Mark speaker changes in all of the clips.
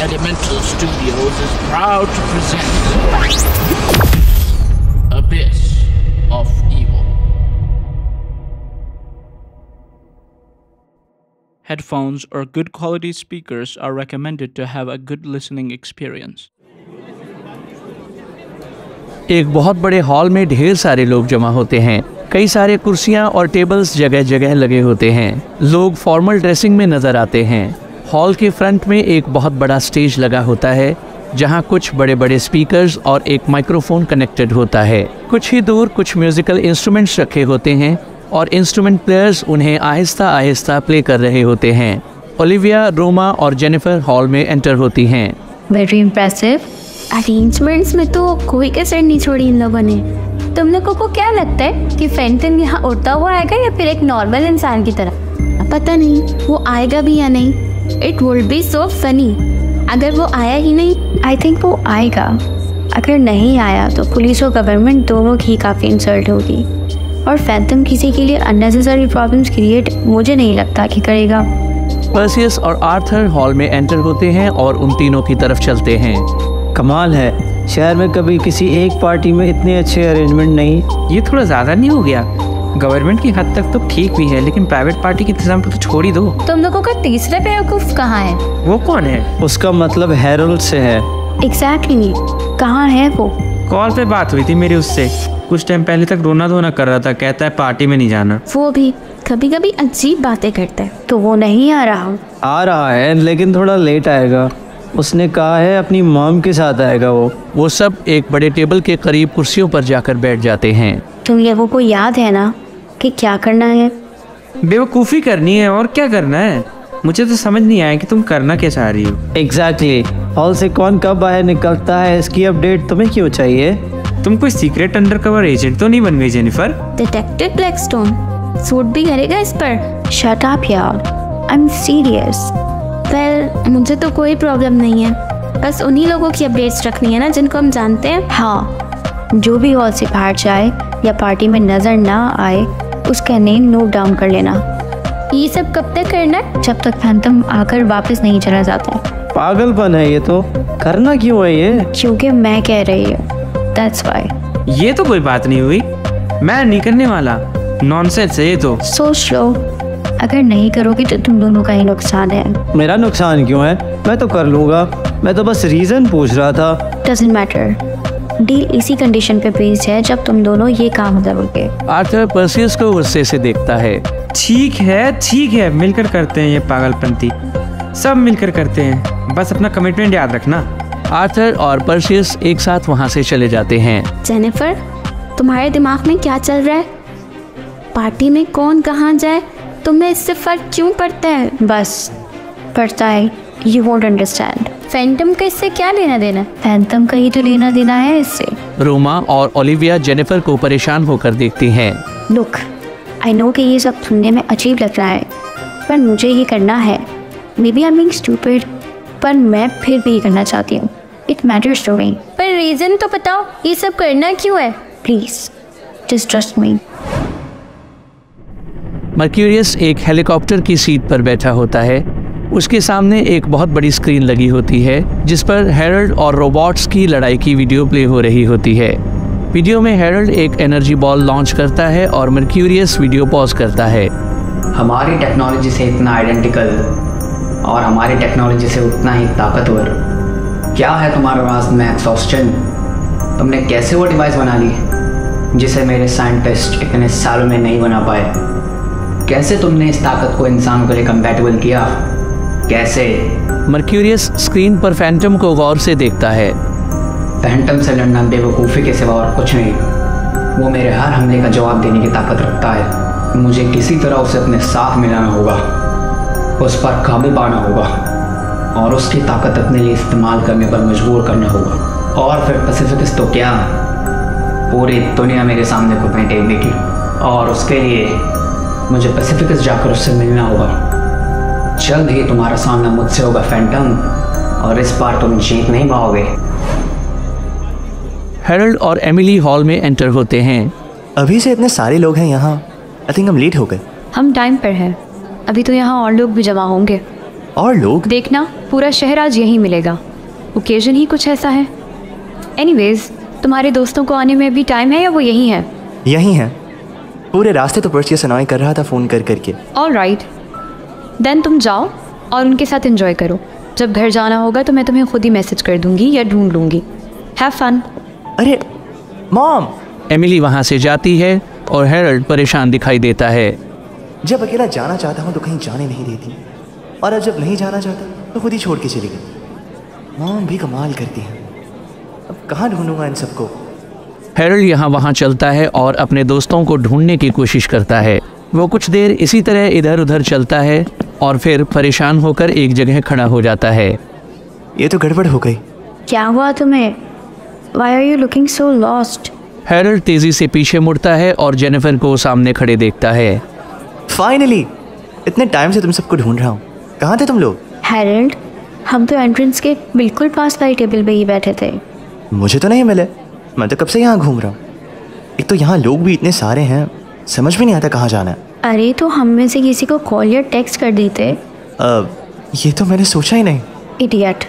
Speaker 1: Elemental Studios is proud to present Abyss of Evil.
Speaker 2: Headphones or good quality speakers are recommended to have a good listening experience.
Speaker 3: एक बहुत बड़े hall में ढेर सारे लोग जमा होते हैं। कई सारे कुर्सियां और टेबल्स जगह जगह लगे होते हैं। लोग फॉर्मल ड्रेसिंग में नजर आते हैं। हॉल के फ्रंट में एक बहुत बड़ा स्टेज लगा होता है जहां कुछ बड़े बड़े स्पीकर्स और एक माइक्रोफोन कनेक्टेड होता है। कुछ ही दूर कुछ म्यूजिकल इंस्ट्रूमेंट्स रखे होते हैं और इंस्ट्रूमेंट प्लेयर्स उन्हें आहिस्ता आहिस्ता प्ले कर रहे होते हैं। ओलिविया, रोमा और जेनिफर हॉल में एंटर होती हैं।
Speaker 4: Very impressive. अरेंजमेंट्स में तो कोई कसर नहीं छोड़ी इन लोगों ने। तुम लोगों को क्या लगता है कि फैंटम यहाँ उड़ता हुआ आएगा या फिर एक नॉर्मल इंसान की तरह? पता नहीं वो आएगा भी या नहीं। It would be so funny अगर वो आया ही नहीं। आई थिंक वो आएगा। अगर नहीं आया तो पुलिस और गवर्नमेंट दोनों की काफ़ी इंसल्ट होगी और फैंटम किसी के लिए अननेसेसरी प्रॉब्लम्स क्रिएट मुझे नहीं लगता कि करेगा।
Speaker 3: पर्सियस और आर्थर हॉल में एंटर होते हैं और उन तीनों की तरफ चलते हैं।
Speaker 5: कमाल है, शहर में कभी किसी एक पार्टी में इतने अच्छे अरेंजमेंट नहीं।
Speaker 6: ये थोड़ा ज़्यादा नहीं हो गया? गवर्नमेंट की हद तक तो ठीक भी है, लेकिन प्राइवेट पार्टी के इंतजाम पर तो छोड़ ही दो।
Speaker 4: तुम लोगों का तीसरा बेवकूफ कहाँ है?
Speaker 6: वो कौन है?
Speaker 5: उसका मतलब हेरोल्ड से है।
Speaker 4: एग्जैक्टली कहाँ है वो?
Speaker 6: कॉल पे बात हुई थी मेरी उससे। कुछ टाइम पहले तक रोना धोना कर रहा था, कहता है पार्टी में नहीं जाना।
Speaker 4: वो भी कभी कभी अजीब बातें करता है। तो वो नहीं आ रहा
Speaker 5: है लेकिन थोड़ा लेट आएगा। उसने कहा है अपनी मॉम के साथ आएगा।
Speaker 3: वो सब एक बड़े टेबल के करीब कुर्सियों पर जाकर बैठ जाते हैं।
Speaker 4: तुम लोगों को याद है ना कि क्या करना है?
Speaker 6: बेवकूफ़ी करनी है और क्या करना है। मुझे तो समझ नहीं आया कि तुम करना क्या चाह रही हो।
Speaker 5: एग्जैक्टली। हॉल से कौन कब बाहर निकलता है इसकी अपडेट तुम्हें क्यों चाहिए?
Speaker 6: तुम कोई सीक्रेट अंडरकवर एजेंट तो नहीं बन गई जेनिफर?
Speaker 4: डिटेक्टिव ब्लैकस्टोन सूट भी करेगा इस पर। शट अप यार, आई एम सीरियस। वेल मुझे तो कोई प्रॉब्लम नहीं है, बस उन्हीं लोगों की अपडेट्स रखनी है ना जिनको हम जानते हैं। हाँ, जो भी हॉल से बाहर जाए या पार्टी में नजर ना आए उसका नेम नोट डाउन कर लेना। ये सब कब तक करना है? जब तक फैंटम आकर वापस नहीं चला जाता।
Speaker 5: पागलपन है ये तो। करना क्यों है ये?
Speaker 4: क्योंकि मैं कह रही हूँ, दैट्स व्हाई।
Speaker 6: ये तो कोई बात नहीं हुई, मैं नहीं करने वाला। नॉनसेंस है ये तो।
Speaker 4: सोच लो, अगर नहीं करोगे तो तुम दोनों का ही नुकसान है।
Speaker 5: मेरा नुकसान क्यों है? मैं तो कर लूँगा। मैं तो बस रीज़न पूछ रहा था।
Speaker 4: Doesn't matter. डील इसी कंडीशन पे बेस्ड है जब तुम दोनों ये काम करोगे।
Speaker 3: आर्थर पर्सियस को गुस्से से देखता है।
Speaker 6: ठीक है, मिलकर करते हैं ये पागलपंती। सब मिलकर करते हैं, बस अपना कमिटमेंट याद रखना।
Speaker 3: आर्थर और पर्सियस एक साथ वहाँ से चले जाते हैं।
Speaker 4: जेनिफर, तुम्हारे दिमाग में क्या चल रहा है? पार्टी में कौन कहाँ जाए तुम्हें इससे फर्क क्यों पड़ता है? बस पड़ता है। You won't understand. फैंटम का इससे क्या लेना देना? फैंटम का ही तो लेना देना है इससे।
Speaker 3: रोमा और ओलिविया जेनिफर को परेशान होकर देखती हैं।
Speaker 4: लुक, आई नो कि ये सब सुनने में अजीब लग रहा है, पर मुझे ये करना है। Maybe I am being stupid, पर मैं फिर भी ये करना चाहती हूँ। It matters to me. पर रीजन तो बताओ, ये सब करना क्यों है? Please just trust me.
Speaker 3: Mercurius एक हेलीकॉप्टर की सीट पर बैठा होता है। उसके सामने एक बहुत बड़ी स्क्रीन लगी होती है जिस पर हेरल्ड और रोबोट्स की लड़ाई की वीडियो प्ले हो रही होती है। वीडियो में हेरल्ड एक एनर्जी बॉल लॉन्च करता है और मर्क्यूरियस वीडियो पॉज करता है।
Speaker 7: हमारी टेक्नोलॉजी से इतना आइडेंटिकल और हमारी टेक्नोलॉजी से उतना ही ताकतवर क्या है तुम्हारे पास मैक्स ऑस्टिन? तुमने कैसे वो डिवाइस बना ली जिसे मेरे साइंटिस्ट इतने सालों में नहीं बना पाए? कैसे तुमने इस ताकत को इंसान के लिए कंपैटिबल किया? कैसे?
Speaker 3: मर्क्यूरियस स्क्रीन पर फैंटम को गौर से देखता है।
Speaker 7: फैंटम से लड़ना बेवकूफ़ी के सिवा और कुछ नहीं। वो मेरे हर हमले का जवाब देने की ताकत रखता है। मुझे किसी तरह उसे अपने साथ मिलाना होगा, उस पर काबू पाना होगा और उसकी ताकत अपने लिए इस्तेमाल करने पर मजबूर करना होगा। और फिर पैसिफिकस तो क्या, पूरी दुनिया मेरे सामने घुटने टेक देगी और उसके लिए मुझे पैसिफिकस जाकर उससे मिलना होगा। जल्द ही तुम्हारा सामना मुझसे होगा फैंटम, और इस बार तुम जीत नहीं पाओगे।
Speaker 3: हेरल्ड और एमिली हॉल में एंटर होते हैं।
Speaker 8: अभी से इतने सारे लोग हैं यहाँ। आई थिंक हम लेट हो गए।
Speaker 4: हम टाइम पर हैं। अभी तो यहाँ और लोग भी जमा होंगे।
Speaker 8: और लोग?
Speaker 9: देखना, पूरा शहर आज यहीं मिलेगा। ओकेजन ही कुछ ऐसा है। एनीवेज, तुम्हारे दोस्तों को आने में अभी टाइम है या वो यहीं है?
Speaker 8: यहीं है। पूरे रास्ते तो पर्ची सुनाई कर रहा था फ़ोन कर करके।
Speaker 9: ऑलराइट, देन तुम जाओ और उनके साथ एंजॉय करो। जब घर जाना होगा तो मैं तुम्हें खुद ही मैसेज कर दूंगी या ढूंढ लूंगी। Have fun.
Speaker 8: अरे मॉम!
Speaker 3: एमिली वहाँ से जाती है और हैरोल्ड परेशान दिखाई देता है।
Speaker 8: जब अकेला जाना चाहता हूँ तो कहीं जाने नहीं देती, और अब जब नहीं जाना चाहता तो खुद ही छोड़ के चली गई। मॉम भी कमाल करती हैं। अब कहाँ ढूंढूंगा इन सबको?
Speaker 3: हैरोल्ड यहाँ वहाँ चलता है और अपने दोस्तों को ढूंढने की कोशिश करता है। वो कुछ देर इसी तरह इधर उधर चलता है और फिर परेशान होकर एक जगह खड़ा हो जाता है।
Speaker 8: ये तो गड़बड़ हो गई।
Speaker 4: क्या हुआ तुम्हें? Why are you looking so lost?
Speaker 3: Harold तेजी से पीछे मुड़ता है और जेनिफर को सामने खड़े देखता है।
Speaker 8: फाइनली! इतने टाइम से तुम सबको ढूंढ रहा हूँ। कहाँ थे तुम लोग?
Speaker 4: हैरोल्ड, हम तो एंट्रेंस के बिल्कुल पास वाली टेबल पे ही बैठे थे।
Speaker 8: मुझे तो नहीं मिले। मैं तो कब से यहाँ घूम रहा हूँ। एक तो यहाँ लोग भी इतने सारे हैं, समझ भी नहीं आता कहाँ जाना है।
Speaker 4: अरे तो हम में से किसी को कॉल या टेक्स्ट कर देते।
Speaker 8: ये तो मैंने सोचा ही नहीं।
Speaker 4: इडियट,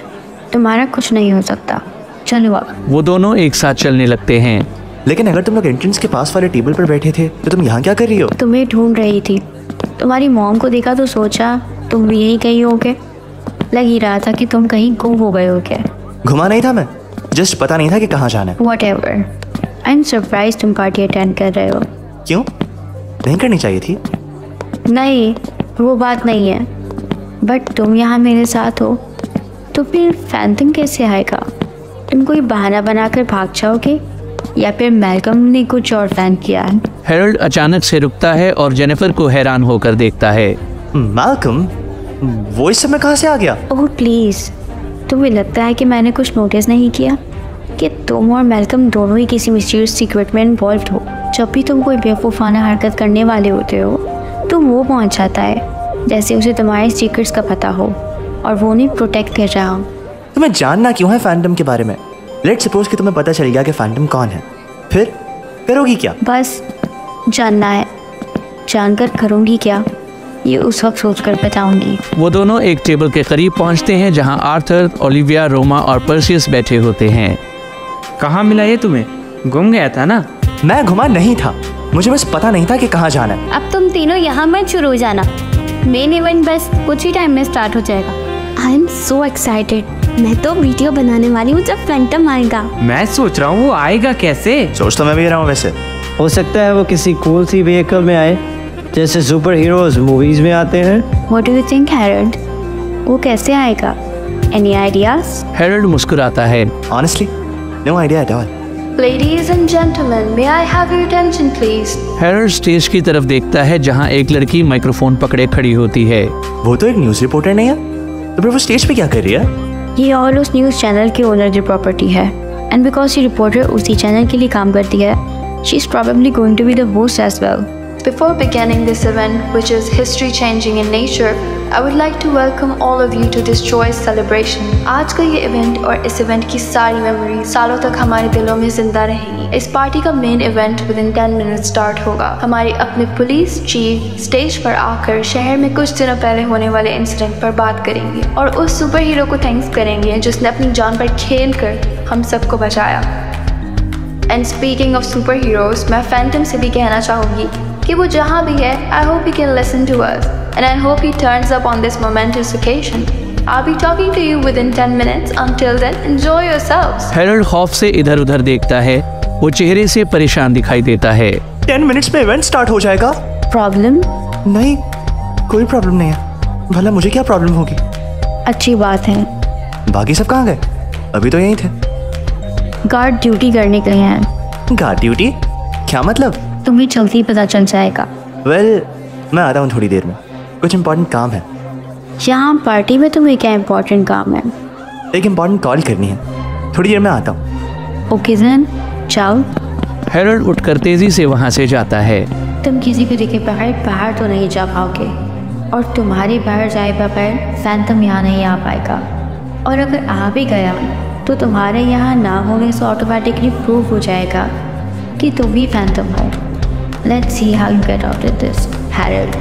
Speaker 4: तुम्हारा कुछ नहीं हो सकता। चलो अब।
Speaker 3: वो दोनों एक साथ चलने लगते हैं।
Speaker 8: लेकिन अगर तुम लोग एंट्रेंस के पास वाले टेबल पर बैठे थे तो तुम यहाँ क्या कर रही हो?
Speaker 4: तुम्हें ढूंढ रही थी। तुम्हारी मॉम को देखा तो सोचा तुम भी यही कहीं होगे। लग ही रहा था कि तुम कहीं गुम हो गए हो क्या।
Speaker 8: घुमा नहीं था मैं, जस्ट पता नहीं था कि कहाँ जाना है।
Speaker 4: Whatever. I'm surprised तुम पार्टी अटेंड कर रहे हो।
Speaker 8: क्यों? नहीं करनी चाहिए थी?
Speaker 4: नहीं, वो बात नहीं है। बट तुम यहाँ मेरे साथ हो तो फिर फैंटम कैसे आएगा? तुम कोई बहाना बनाकर भाग जाओगे या फिर मैल्कम ने कुछ और प्लान किया है?
Speaker 3: हैरोल्ड अचानक से रुकता है और जेनिफर को हैरान होकर देखता है।
Speaker 8: मैल्कम? वो इस समय कहाँ से आ गया?
Speaker 4: ओह प्लीज़, तुम्हें लगता है कि मैंने कुछ नोटिस नहीं किया कि तुम और मैल्कम दोनों ही किसी मिस्टीरियस सीक्रेट में इन्वॉल्व हो? जब भी तुम कोई बेवकूफ़ाना हरकत करने वाले होते हो तो वो पहुंच जाता है जैसे उसे तुम्हारे सीक्रेट्स का पता हो और वो उन्हें प्रोटेक्ट कर रहा हो।
Speaker 8: तुम्हें जानना क्यों है फैंटम के बारे में? लेट्स सपोज कि तुम्हें पता चल गया कि फैंटम कौन है, फिर करोगी क्या?
Speaker 4: बस जानना है। जानकर करूँगी क्या ये उस वक्त सोचकर बताऊंगी।
Speaker 3: वो दोनों एक टेबल के करीब पहुंचते हैं जहां आर्थर, ओलिविया, रोमा और पर्सियस बैठे होते हैं।
Speaker 6: कहाँ मिला ये तुम्हें? गुम गया था ना?
Speaker 8: मैं घुमा नहीं था, मुझे बस पता नहीं था कि कहाँ जाना है।
Speaker 4: अब तुम तीनों यहाँ मत शुरू हो जाना। मेन इवेंट बस कुछ ही टाइम में स्टार्ट हो जाएगा। I am so excited. मैं तो वीडियो बनाने वाली हूँ जब फैंटम आएगा।
Speaker 6: मैं सोच रहा हूँ वो आएगा कैसे?
Speaker 8: सोच तो मैं भी रहा हूँ वैसे।
Speaker 5: हो सकता है वो किसी कूल सी व्हीकल में आए जैसे सुपर हीरोज मूवीज में आते हैं।
Speaker 4: What do you think, Harold? वो कैसे आएगा? Any ideas?
Speaker 3: हैरोल्ड मुस्कुराता है।
Speaker 8: Honestly, no idea at all.
Speaker 10: Ladies and gentlemen, may I have your attention please?
Speaker 3: Harold stage की तरफ देखता है जहां एक लड़की माइक्रोफोन पकड़े खड़ी होती है।
Speaker 8: वो तो एक न्यूज़ रिपोर्टर नहीं है, तो फिर वो स्टेज पे क्या कर रही है?
Speaker 4: ये और उस न्यूज़ चैनल की ओनर की प्रॉपर्टी है एंड बिकॉज ये रिपोर्टर उसी चैनल के लिए काम करती है, she is probably going to be the host as well.
Speaker 10: Before beginning this event, which is history-changing in nature, I would like to welcome all of you to this joyous celebration. आज का ये event और इस event की सारी memory सालों तक हमारे दिलों में जिंदा रहेगी। इस पार्टी का main event within 10 minutes start होगा। हमारे अपने पुलिस चीफ स्टेज पर आकर शहर में कुछ दिनों पहले होने वाले इंसिडेंट पर बात करेंगे और उस सुपर हीरो को थैंक्स करेंगे जिसने अपनी जान पर खेल कर हम सबको बचाया। And speaking of super heroes, मैं फैंटम से भी कहना चाहूँगी कि वो जहाँ भी है, I hope he can listen to us and I hope he turns up on this momentous occasion. I'll be talking to you within 10 minutes. Until then, enjoy yourselves.
Speaker 3: Harold खौफ से इधर उधर देखता है। वो चेहरे से परेशान दिखाई देता है।
Speaker 8: 10 मिनट्स में इवेंट स्टार्ट हो जाएगा।
Speaker 4: प्रॉब्लम?
Speaker 8: नहीं, कोई प्रॉब्लम नहीं है। भला मुझे क्या प्रॉब्लम होगी?
Speaker 4: अच्छी बात है।
Speaker 8: बाकी सब कहाँ गए? अभी तो यहीं थे।
Speaker 4: गार्ड ड्यूटी करने गए हैं।
Speaker 8: Guard duty? क्या मतलब?
Speaker 4: तुम्हें जल्दी पता चल जाएगा।
Speaker 8: वेल, मैं आता हूँ थोड़ी देर में, कुछ इम्पोर्टेंट काम है।
Speaker 4: यहाँ पार्टी में तुम्हें क्या इम्पोर्टेंट काम है?
Speaker 8: एक इम्पोर्टेंट कॉल करनी है, थोड़ी देर में आता हूँ।
Speaker 4: ओके देन, जाओ।
Speaker 3: हैरोल्ड उठकर तेजी से वहाँ से जाता है।
Speaker 4: तुम किसी को देखे बगैर बाहर तो नहीं जा पाओगे और तुम्हारे बाहर जाए बगैर फैंटम यहाँ नहीं आ पाएगा और अगर आ भी गया तो तुम्हारे यहाँ ना होने से ऑटोमेटिकली प्रूव हो जाएगा कि तुम ही फैंटम हो। Let's see how you get out of this, Harold.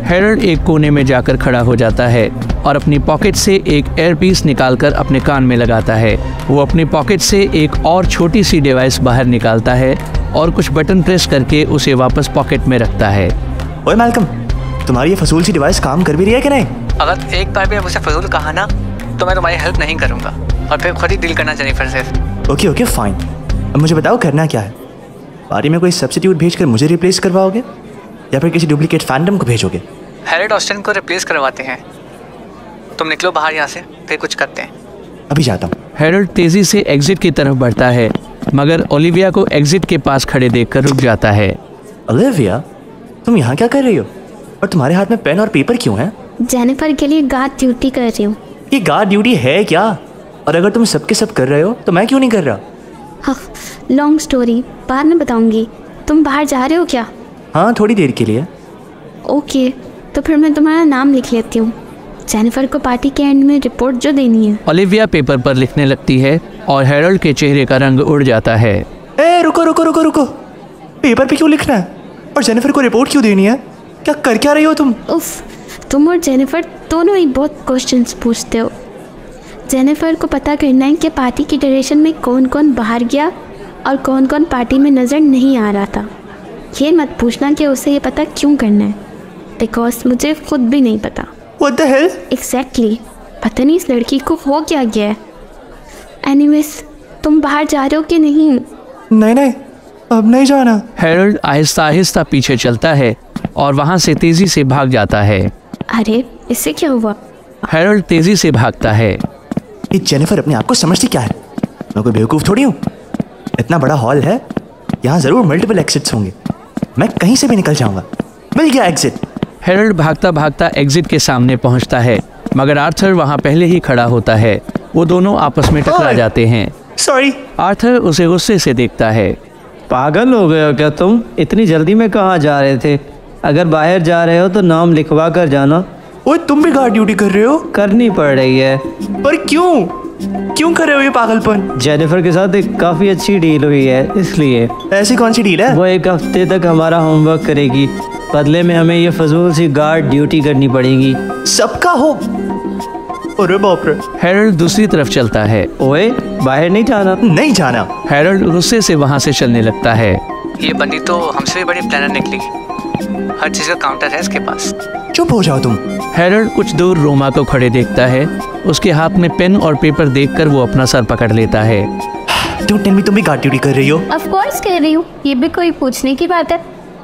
Speaker 3: Harold एक कोने में जाकर खड़ा हो जाता है। और अपनी पॉकेट से एक एयरपीस निकालकर अपने कान में लगाता है। वो अपनी पॉकेट से एक और छोटी सी डिवाइस बाहर निकालता है और कुछ बटन प्रेस करके उसे वापस पॉकेट में रखता है।
Speaker 8: ओए मैल्कम, तुम्हारी ये फजूल सी डिवाइस काम कर भी रही है कि नहीं?
Speaker 11: अगर एक बार भी मुझे फजूल कहा ना तो मैं तुम्हारी हेल्प नहीं करूँगा और फिर खुद ही डील करना जेनिफर से।
Speaker 8: Okay fine. अब मुझे बताओ करना क्या है? पार्टी में कोई सब्स्टिट्यूट भेजकर मुझे रिप्लेस करवाओगे या फिर किसी डुप्लीकेट फैंडम को भेजोगे?
Speaker 11: हैरल्ड ऑस्टिन को रिप्लेस करवाते हैं। तुम निकलो बाहर यहाँ से, फिर कुछ करते हैं।
Speaker 8: अभी जाता हूँ।
Speaker 3: हैरल्ड तेजी से एग्जिट की तरफ बढ़ता है मगर ओलिविया को एग्जिट के पास खड़े देखकर रुक जाता है।
Speaker 8: ओलिविया, तुम यहाँ क्या कर रही हो और तुम्हारे हाथ में पेन और पेपर क्यों है?
Speaker 4: जेनिफर के लिए गार्ड ड्यूटी कर रही हूँ।
Speaker 8: ये गार्ड ड्यूटी है क्या? और अगर तुम सबके सब कर रहे हो तो मैं क्यों नहीं कर रहा?
Speaker 4: हाँ, लॉन्ग स्टोरी, बाद में बताऊंगी। तुम बाहर जा रहे हो क्या?
Speaker 8: हाँ, थोड़ी देर के लिए।
Speaker 4: ओके, तो फिर मैं तुम्हारा नाम लिख लेती हूँ। जेनिफर को पार्टी के एंड में रिपोर्ट जो देनी है।
Speaker 3: ओलिविया पेपर पर लिखने लगती है और हैरल्ड के चेहरे का रंग उड़ जाता है।
Speaker 8: ए, रुको रुको रुको रुको, पेपर पे क्यों लिखना है और जेनिफर को रिपोर्ट क्यों देनी है? क्या कर क्या रही हो तुम?
Speaker 4: उफ, तुम और जेनिफर दोनों ही बहुत क्वेश्चंस पूछते हो। जेनिफर को पता करना है कि पार्टी की ड्यूरेशन में कौन कौन बाहर गया और कौन कौन पार्टी में नज़र नहीं आ रहा था। ये मत पूछना कि उसे ये पता क्यों करना है, बिकॉज मुझे खुद भी नहीं पता।
Speaker 8: What the hell?
Speaker 4: Exactly. पता नहीं इस लड़की को हो क्या गया है। एनीवेज, तुम बाहर जा रहे हो कि नहीं?
Speaker 8: नहीं, अब नहीं जाना।
Speaker 3: हैरल्ड आहिस्ता आहिस्ता पीछे चलता है और वहाँ से तेजी से भाग जाता है।
Speaker 4: अरे, इससे क्या हुआ?
Speaker 3: हैरल्ड तेजी से भागता है।
Speaker 8: ये जेनिफर अपने आप को समझती क्या है? मैं कोई बेवकूफ़ थोड़ी हूँ। इतना बड़ा हॉल है, यहाँ ज़रूर मल्टीपल एग्जिट्स होंगे। मैं कहीं से भी निकल जाऊँगा। मिल गया एग्जिट।
Speaker 3: हैरल्ड भागता भागता एग्जिट के सामने पहुँचता है मगर आर्थर वहाँ पहले ही खड़ा होता है। वो दोनों आपस में टकरा जाते हैं।
Speaker 8: सॉरी।
Speaker 3: आर्थर उसे गुस्से से देखता है।
Speaker 5: पागल हो गए हो क्या तुम? इतनी जल्दी में कहाँ जा रहे थे? अगर बाहर जा रहे हो तो नाम लिखवा कर जाना।
Speaker 8: ओए, तुम भी गार्ड ड्यूटी कर रहे हो?
Speaker 5: करनी पड़ रही है।
Speaker 8: पर क्यों कर रहे हो ये पागलपन?
Speaker 5: जेनिफर के साथ एक काफ़ी अच्छी डील हुई है, इसलिए।
Speaker 8: ऐसी कौन सी डील है?
Speaker 5: वो एक हफ्ते तक हमारा होमवर्क करेगी, बदले में हमें ये फजूल सी गार्ड ड्यूटी करनी पड़ेगी।
Speaker 8: सबका हो? अरे बाप रे।
Speaker 3: हैरल्ड दूसरी तरफ चलता है।
Speaker 5: ओए, बाहर नहीं जाना।
Speaker 8: नहीं जाना।
Speaker 3: हैरल्ड गुस्से से वहाँ से चलने लगता है।
Speaker 11: ये बंदी तो हमसे भी बड़ी प्लानर निकली। हर चीज़ का काउंटर है इसके पास।
Speaker 8: चुप हो जाओ तुम।
Speaker 3: हैरल्ड कुछ दूर रोमा को खड़े देखता है। उसके हाथ में पेन और पेपर देखकर वो अपना सर पकड़ लेता है।
Speaker 8: डोंट टेल मी तुम भी गार्ड ड्यूटी कर रही हो?
Speaker 4: ऑफ कोर्स कर रही हूँ, ये भी कोई पूछने की बात है?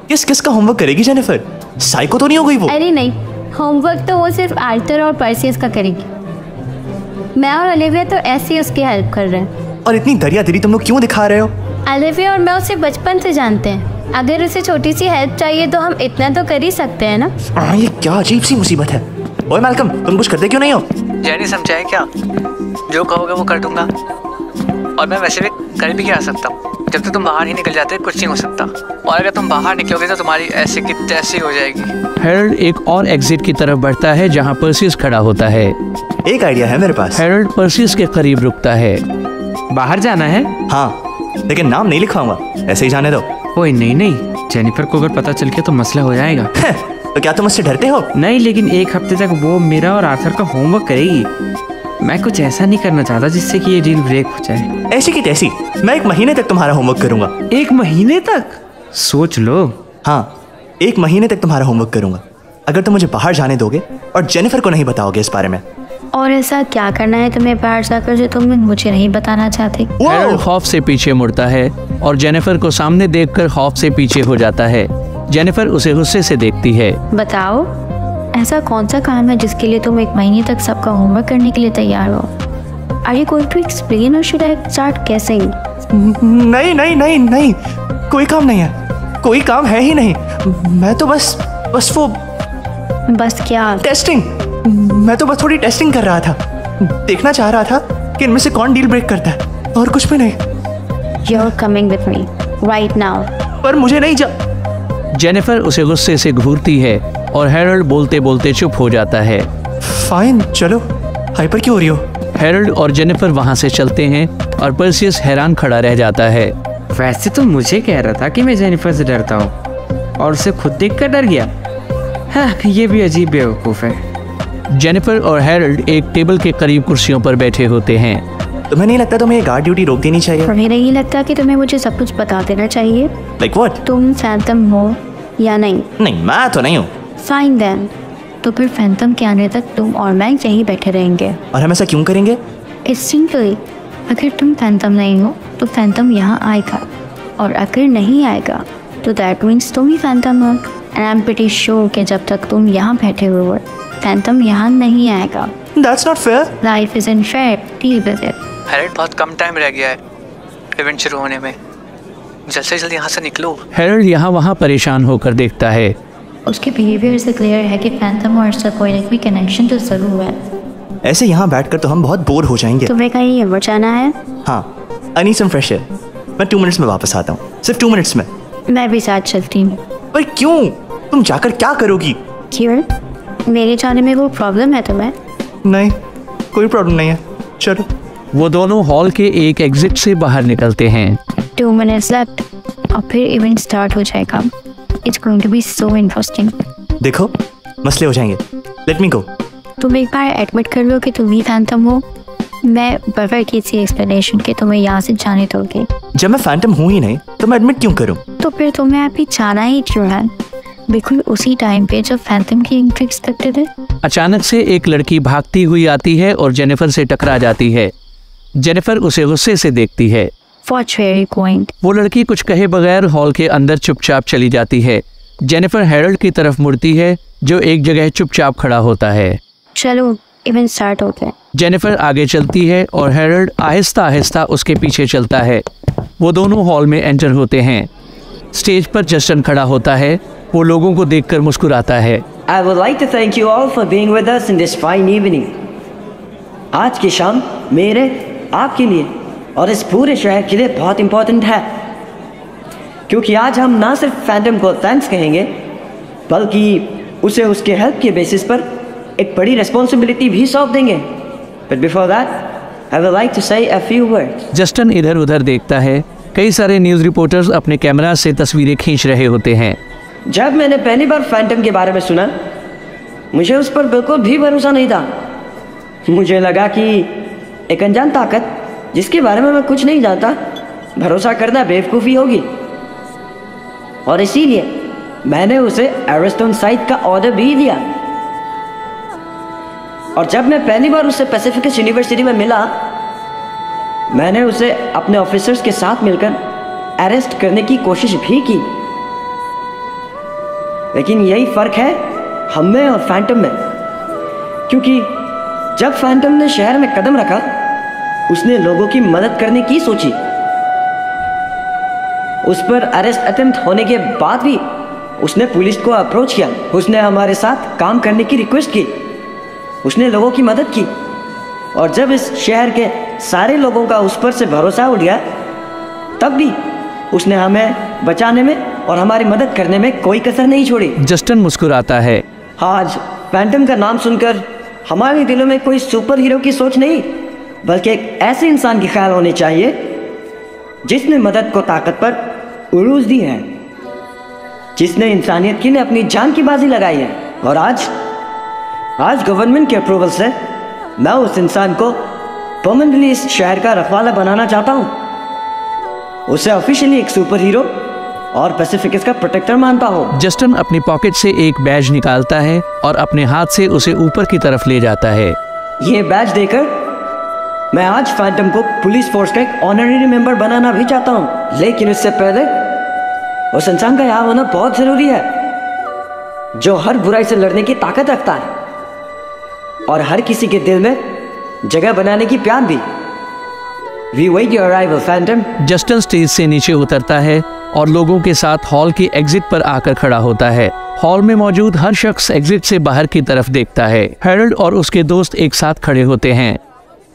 Speaker 8: किस का होमवर्क करेगी जेनिफर? साइको तो नहीं हो गई वो?
Speaker 4: अरे नहीं, होमवर्क तो वो सिर्फ आर्थर और पर्सियस का करेगी। मैं और ओलिविया तो ऐसे ही उसकी हेल्प कर रहे हैं।
Speaker 8: और इतनी दरियादिली तुम लोग क्यों दिखा रहे हो?
Speaker 4: ओलिविया और मैं उसे बचपन से जानते हैं। अगर उसे छोटी सी हेल्प चाहिए तो हम इतना तो कर ही सकते हैं ना।
Speaker 8: ये क्या अजीब सी मुसीबत है। ओए मैल्कम, तुम कुछ करते क्यों नहीं हो?
Speaker 11: जेनी समझाए क्या? जो कहोगे वो कर दूंगा। और मैं वैसे भी कर भी क्या सकता हूँ। जब तक तुम बाहर ही निकल जाते कुछ नहीं हो सकता। और अगर तुम बाहर निकलोगे तो तुम्हारी ऐसी की तैसी हो जाएगी।
Speaker 3: हैरल्ड एक और एग्जिट की तरफ बढ़ता है जहाँ पर्सियस खड़ा होता है।
Speaker 8: एक आइडिया है मेरे पास।
Speaker 3: हैरल्ड पर्सियस के करीब रुकता है।
Speaker 6: बाहर जाना है?
Speaker 8: हाँ, लेकिन नाम नहीं लिखवाऊंगा, ऐसे ही जाने दो।
Speaker 6: ओए नहीं, जेनिफर को अगर पता चल गया तो मसला हो जाएगा।
Speaker 8: तो क्या तुम मुझसे डरते हो?
Speaker 6: नहीं, लेकिन एक हफ्ते तक वो मेरा और आर्थर का होमवर्क करेगी। मैं कुछ ऐसा नहीं करना चाहता जिससे कि ये डील ब्रेक हो जाए।
Speaker 8: ऐसी की तैसी, मैं 1 महीने तक तुम्हारा होमवर्क करूंगा।
Speaker 6: 1 महीने तक? सोच लो।
Speaker 8: हाँ, 1 महीने तक तुम्हारा होमवर्क करूंगा अगर तुम मुझे बाहर जाने दोगे और जेनिफर को नहीं बताओगे इस बारे में।
Speaker 10: और ऐसा क्या करना है तुम्हें बाहर जाकर जो तुम मुझे नहीं बताना चाहते?
Speaker 3: हैरल्ड खौफ से पीछे मुड़ता है और जेनिफर को सामने देखकर खौफ से पीछे हो जाता है। जेनिफर उसे गुस्से से देखती है।
Speaker 10: बताओ, ऐसा कौन सा काम है जिसके लिए तुम 1 महीने तक सबका होमवर्क करने के लिए तैयार हो? Are you going to explain or should I start guessing?
Speaker 8: नहीं, कोई काम नहीं है, कोई काम है ही नहीं। मैं तो बस वो।
Speaker 10: बस क्या?
Speaker 8: टेस्टिंग। मैं तो बस थोड़ी टेस्टिंग कर रहा था, देखना चाह रहा था कि इनमें से कौन डील ब्रेक करता है, और कुछ भी नहीं।
Speaker 10: You're coming with me right now.
Speaker 8: पर मुझे नहीं
Speaker 3: जेनिफर उसे गुस्से से घूरती है और हैरल्ड बोलते बोलते चुप हो जाता है।
Speaker 8: फाइन, चलो। हाइपर क्यों हो रही हो?
Speaker 3: हैरल्ड और जेनिफर वहाँ से चलते हैं और पर्सियस हैरान खड़ा रह जाता है।
Speaker 6: वैसे तो मुझे कह रहा था कि मैं जेनिफर से डरता हूँ और उसे खुद देखकर डर गया। हाँ, ये भी अजीब बेवकूफ़ है।
Speaker 3: जेनिफर और हैरोल्ड एक टेबल के करीब कुर्सियों पर बैठे होते हैं।
Speaker 8: तुम्हें नहीं लगता तुम्हें गार्ड ड्यूटी रोक देनी चाहिए?
Speaker 4: तुम्हें नहीं लगता कि तुम्हें मुझे सब कुछ बता देना चाहिए?
Speaker 8: Like what?
Speaker 4: तुम फैंटम हो या नहीं?
Speaker 8: नहीं, मैं तो नहीं हूँ।
Speaker 4: फाइन देन, तो फिर फैंटम के आने तक तुम और मैं यहीं बैठे रहेंगे।
Speaker 8: और हम ऐसा क्यों करेंगे?
Speaker 4: इट्स सिंपली, अगर तुम फैंटम नहीं हो तो फैंटम यहाँ आएगा, और अगर नहीं आएगा तो दैट मीन्स तुम ही फैंटम हो। And I am pretty sure कि जब तक तुम यहाँ बैठे हुए हो फैंटम यहाँ नहीं आएगा।
Speaker 8: That's not fair.
Speaker 4: Life is unfair, deal with it.
Speaker 11: Harold, बहुत कम टाइम रह गया है इवेंट शुरू होने में, जल्द से जल्द यहाँ से निकलो।
Speaker 3: हैरोल्ड यहाँ वहाँ परेशान होकर देखता है।
Speaker 4: उसके बिहेवियर से क्लियर है कि फैंटम और इसका कोई ना कोई कनेक्शन तो जरूर है।
Speaker 8: ऐसे यहाँ बैठकर तो हम बहुत बोर हो जाएंगे।
Speaker 4: तुम्हें कहीं और जाना है?
Speaker 8: हाँ, I need some fresh air. मैं 2 मिनट्स में वापस आता हूँ, सिर्फ 2 मिनट्स में।
Speaker 4: मैं भी साथ चलती हूँ।
Speaker 8: पर क्यों? तुम जाकर क्या करोगी?
Speaker 4: क्यों? मेरे जाने में कोई प्रॉब्लम है तुम्हें?
Speaker 8: नहीं, कोई प्रॉब्लम नहीं है, चलो।
Speaker 3: वो दोनों हॉल के एक एग्जिट से बाहर निकलते हैं।
Speaker 4: 2 मिनट्स लेफ्ट और फिर इवेंट स्टार्ट हो जाएगा। It's going to be so interesting.
Speaker 8: देखो, मसले हो जाएंगे। Let me go.
Speaker 4: तुम एक बार एडमिट कर लो कि तुम ही फैंटम हो, मैं बगैर किसी एक्सप्लेनेशन के तुम्हें यहाँ से जाने दोगे।
Speaker 8: जब मैं फैंटम हूँ ही नहीं तो मैं एडमिट क्यों करूँ?
Speaker 4: तो फिर तुम्हें अभी जाना ही क्यों है? बिल्कुल उसी टाइम पे जब फैंटम की एंट्री एक्सपेक्टेड है।
Speaker 3: अचानक से एक लड़की भागती हुई आती है और जेनिफर से टकरा जाती है। जेनिफर उसे गुस्से से देखती है।
Speaker 4: What's where you going?
Speaker 3: वो लड़की कुछ कहे बगैर हॉल के अंदर चुपचाप चली जाती है। जेनिफर हैरोल्ड की तरफ मुड़ती है जो एक जगह चुपचाप खड़ा होता है।
Speaker 4: चलो इवेंट स्टार्ट होता है।
Speaker 3: जेनिफर आगे चलती है और हैरोल्ड आहिस्ता आहिस्ता उसके पीछे चलता है। वो दोनों हॉल में एंटर होते हैं। स्टेज पर जस्टिन खड़ा होता है। वो लोगों को देखकर मुस्कुराता है।
Speaker 5: I would like to thank you all for being with us in this fine evening. आज की शाम मेरे, आपके लिए और इस पूरे शहर के लिए बहुत इम्पोर्टेंट है, क्योंकि आज हम ना सिर्फ फैंटम को थैंक्स कहेंगे बल्कि उसे उसके हेल्प के बेसिस पर एक बड़ी रिस्पॉन्सिबिलिटी भी सौंप देंगे। But before that, I would like to say a few words.
Speaker 3: Justin इधर उधर देखता है। कई सारे न्यूज़ रिपोर्टर्स अपने कैमरा से तस्वीरें खींच रहे होते हैं।
Speaker 5: जब मैंने पहली बार फैंटम के बारे में सुना, मुझे उस पर बिल्कुल भी भरोसा नहीं था। मुझे लगा कि एक अनजान ताकत जिसके बारे में मैं कुछ नहीं जानता, भरोसा करना बेवकूफ़ी होगी, और इसीलिए मैंने उसे अरेस्ट ऑन साइट का ऑर्डर भी दिया। और जब मैं पहली बार उससे पैसिफिक यूनिवर्सिटी में मिला, मैंने उसे अपने ऑफिसर्स के साथ मिलकर अरेस्ट करने की कोशिश भी की। लेकिन यही फ़र्क है हम में और फैंटम में, क्योंकि जब फैंटम ने शहर में कदम रखा, उसने लोगों की मदद करने की सोची। उस पर अरेस्ट अटेम्प्ट होने के बाद भी उसने पुलिस को अप्रोच किया। उसने हमारे साथ काम करने की रिक्वेस्ट की। उसने लोगों की मदद की, और जब इस शहर के सारे लोगों का उस पर से भरोसा उठ गया, तब भी उसने हमें बचाने में और हमारी मदद करने में कोई कसर नहीं छोड़ी।
Speaker 3: जस्टिन मुस्कुराता है।
Speaker 5: आज फैंटम का नाम सुनकर हमारे दिलों में कोई सुपर हीरो की सोच नहीं, बल्कि एक ऐसे इंसान की ख्याल होनी चाहिए जिसने मदद को ताकत पर उरूज दी है, जिसने इंसानियत के लिए अपनी जान की बाजी लगाई है। और आज गवर्नमेंट के अप्रूवल से मैं उस इंसान को परमानेंटली इस शहर का रखवाला बनाना चाहता हूँ। उसे ऑफिशियली एक सुपर हीरो और पैसिफिकस का प्रोटेक्टर मानता हूँ।
Speaker 3: जस्टिन अपनी पॉकेट से एक बैज निकालता है और अपने हाथ से उसे ऊपर की तरफ ले जाता है।
Speaker 5: ये बैज देकर मैं आज फैंटम को पुलिस फोर्स का एक ऑनररी मेंबर बनाना भी चाहता हूँ, लेकिन इससे पहले उस इंसान का यहाँ होना बहुत जरूरी है जो हर बुराई से लड़ने की ताकत रखता है और हर किसी के दिल में जगह बनाने की प्यार भी। We wait your arrival, Phantom.
Speaker 3: Justin stage से नीचे उतरता है और लोगों के साथ हॉल की एग्जिट पर आकर खड़ा होता है। हॉल में मौजूद हर शख्स एग्जिट से बाहर की तरफ देखता है। हैरोल्ड और उसके दोस्त एक साथ खड़े होते हैं।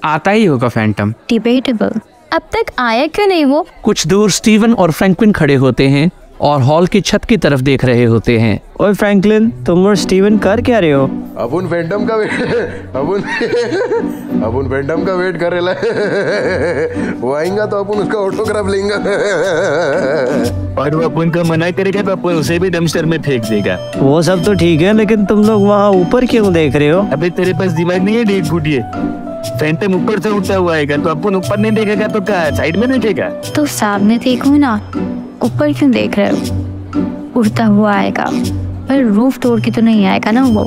Speaker 6: आता ही होगा फैंटम।
Speaker 4: डिबेटेबल। अब तक आया क्यों नहीं वो?
Speaker 3: कुछ दूर स्टीवन और फ्रैंकलिन खड़े होते हैं और हॉल की छत की तरफ देख रहे होते हैं।
Speaker 6: ओए फ्रैंकलिन, तुम और स्टीवन कर क्या रहे हो?
Speaker 12: अपन फैंटम का वेट कर रहे हैं। वो आएगा तो अपन उसका ऑटोग्राफ लेंगे।
Speaker 13: और वो अपन का मना करेगा तो अपन उसे भी डंपस्टर में फेंक देगा।
Speaker 6: वो सब तो ठीक है, लेकिन तुम लोग वहाँ ऊपर क्यों देख रहे हो?
Speaker 13: अबे तेरे पास दिमाग नहीं है? डेढ़ फुटिए फैंटम ऊपर से उठता हुआ आएगा तो अपन ऊपर नहीं देखेगा तो क्या साइड में देखेगा?
Speaker 4: तो सामने देखो ना, ऊपर क्यों देख रहे हो? उड़ता हुआ आएगा पर रूफ तोड़ के तो नहीं आएगा ना, वो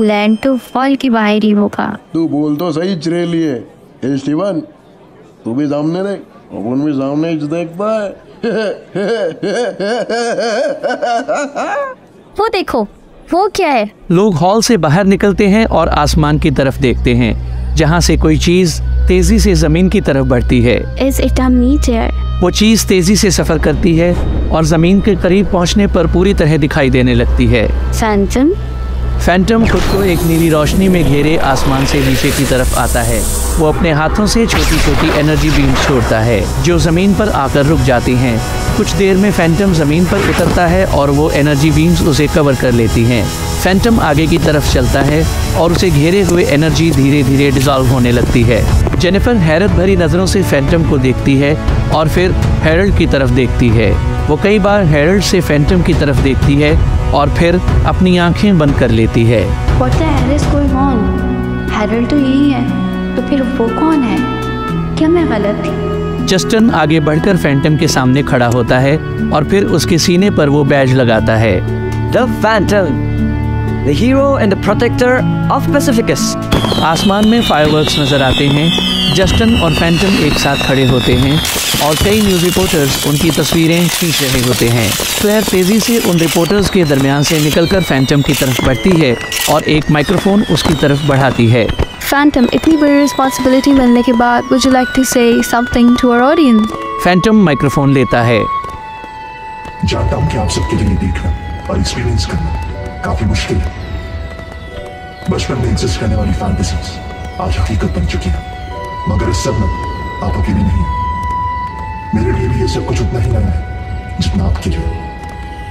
Speaker 4: लैंड तो फॉल की बाहर ही होगा।
Speaker 12: तू बोल तो सही चिरेलिए। स्टीवन तू भी सामने देख, अपन भी सामने देख पाए।
Speaker 4: वो देखो, वो क्या है?
Speaker 3: लोग हॉल से बाहर निकलते हैं और आसमान की तरफ देखते हैं, जहाँ से कोई चीज तेजी से जमीन की तरफ बढ़ती है।
Speaker 4: Is it a meteor?
Speaker 3: वो चीज तेजी से सफर करती है और जमीन के करीब पहुँचने पर पूरी तरह दिखाई देने लगती है।
Speaker 4: फैंटम?
Speaker 3: फैंटम खुद को एक नीली रोशनी में घेरे आसमान से नीचे की तरफ आता है। वो अपने हाथों से छोटी छोटी एनर्जी बीम छोड़ता है जो जमीन पर आकर रुक जाती हैं। कुछ देर में फैंटम जमीन पर उतरता है और वो एनर्जी बीम्स उसे कवर कर लेती हैं। फैंटम आगे की तरफ चलता है और उसे घेरे हुए एनर्जी धीरे धीरे डिसॉल्व होने लगती है। जेनिफर हैरत भरी नज़रों से फैंटम को देखती है और फिर हैरल्ड की तरफ देखती है। वो कई बार हैरल्ड से फैंटम की तरफ देखती है और फिर अपनी आंखें बंद कर लेती है।
Speaker 4: What the hell is going on? Harold तो यही है, तो फिर वो कौन है? क्या मैं गलत थी?
Speaker 3: जस्टिन आगे बढ़कर फैंटम के सामने खड़ा होता है और फिर उसके सीने पर वो बैज लगाता है।
Speaker 5: The Phantom, the hero and the protector of Pacificus.
Speaker 3: आसमान में फायरवर्क्स नजर आते हैं। जस्टिन और फैंटम एक साथ खड़े होते हैं और कई न्यूज़ रिपोर्टर्स उनकी तस्वीरें खींच रहे होते हैं। क्लेयर तेजी से उन रिपोर्टर्स के दरमियान से निकलकर फैंटम की तरफ बढ़ती है और एक माइक्रोफोन उसकी तरफ बढ़ाती है।
Speaker 10: फैंटम, इतनी बड़ी रिस्पॉन्सिबिलिटी मिलने के बाद would you like to say something to our audience?
Speaker 3: Phantom microphone लेता है।
Speaker 14: जानता हूँ कि आप सबके लिए देखना और एक्सपीरियंस करना काफी मुश्किल है। बचपन में एग्जिस्ट करने वाली फैंटेसीज आज हकीकत बन चुकी है, मगर इस सब में आप अकेले नहीं हैं। मेरे लिए भी ये सब कुछ उतना ही नया है जितना आपके लिए।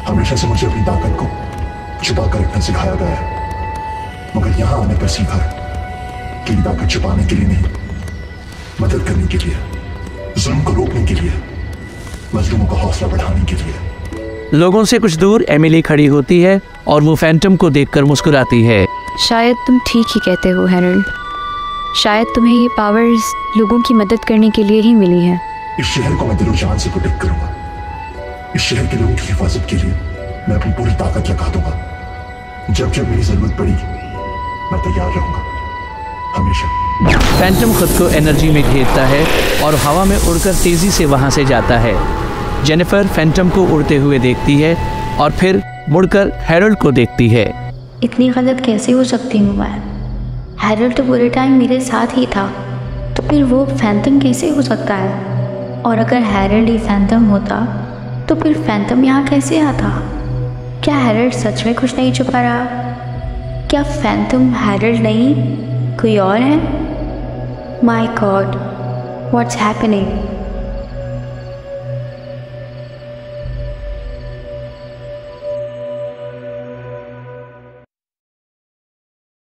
Speaker 14: हमेशा से मुझे अपनी ताकत को छुपा कर रखना सिखाया गया है, मगर यहाँ आने पर सीखा कि ये ताकत छुपाने के लिए नहीं, मदद करने के लिए, जुल्म को रोकने के लिए, मजलूमों का हौसला बढ़ाने के लिए।
Speaker 3: लोगों से कुछ दूर एमिली खड़ी होती है और वो फैंटम को देखकर मुस्कुराती है।
Speaker 9: शायद तुम ठीक ही कहते हो हैरल्ड, शायद तुम्हें ये पावर्स लोगों की मदद करने के लिए ही मिली है।
Speaker 14: इस शहर को मैं दिलो जान से प्रोटेक्ट करूंगा। इस शहर के लोगों की हिफाजत के लिए मैं अपनी पूरी ताकत लगा दूंगा। जब जब मेरी जरूरत पड़ेगी मैं तैयार रहूंगा, हमेशा।
Speaker 3: फैंटम खुद को एनर्जी में घेरता है और हवा में उड़कर तेजी से वहां से जाता है। जेनिफर फैंटम को उड़ते हुए देखती है और फिर मुड़कर हैरल्ड को देखती है।
Speaker 4: इतनी गलत कैसे हो सकती हूँ मैं? हैरल्ड तो पूरे टाइम मेरे साथ ही था, तो फिर वो फैंटम कैसे हो सकता है? और अगर हैरल्ड ही फैंटम होता तो फिर फैंटम यहाँ कैसे आता? क्या हैरल्ड सच में कुछ नहीं छुपा रहा? क्या फैंटम हैरल्ड नहीं कोई और है? My God, what's happening?